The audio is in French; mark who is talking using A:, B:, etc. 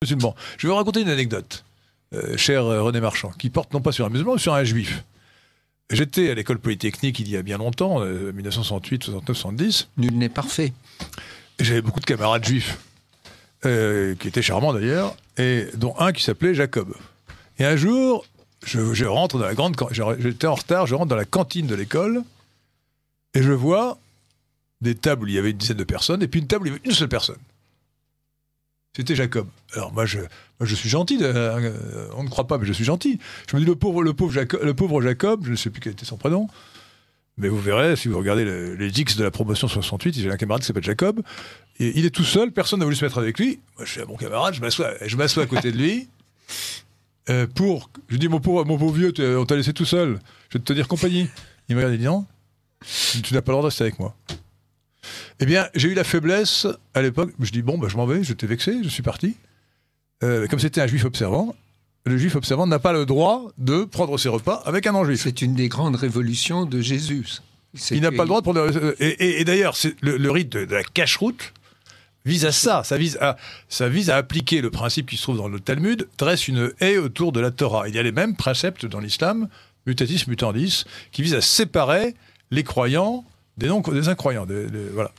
A: Musulman. Je vais vous raconter une anecdote, cher René Marchand, qui porte non pas sur un musulman, mais sur un juif. J'étais à l'école polytechnique il y a bien longtemps, 1968, 69, 70.
B: Nul n'est parfait.
A: J'avais beaucoup de camarades juifs, qui étaient charmants d'ailleurs, et dont un qui s'appelait Jacob. Et un jour, je rentre dans la grande... J'étais en retard, je rentre dans la cantine de l'école, et je vois des tables où il y avait une dizaine de personnes, et puis une table où il y avait une seule personne. C'était Jacob. Alors moi je suis gentil, on ne croit pas, mais je suis gentil. Je me dis le pauvre Jacob, je ne sais plus quel était son prénom, mais vous verrez, si vous regardez les X de la promotion 68, j'ai un camarade qui s'appelle Jacob, et il est tout seul, personne n'a voulu se mettre avec lui. Moi je suis à mon camarade, je m'assois à côté de lui, je dis mon pauvre vieux, on t'a laissé tout seul, je vais te tenir compagnie. Il me regarde et dit non, tu n'as pas le droit de rester avec moi. Eh bien, j'ai eu la faiblesse, à l'époque, je dis, bon, je m'en vais, je t'ai vexé, je suis parti. Comme c'était un juif observant, le juif observant n'a pas le droit de prendre ses repas avec un non-juif.
B: C'est une des grandes révolutions de Jésus.
A: Il n'a pas le droit de prendre... Et d'ailleurs, le rite de la cacheroute vise à ça. Ça vise à appliquer le principe qui se trouve dans le Talmud, dresse une haie autour de la Torah. Il y a les mêmes préceptes dans l'islam, mutatis mutandis, qui visent à séparer les croyants des incroyants. Voilà.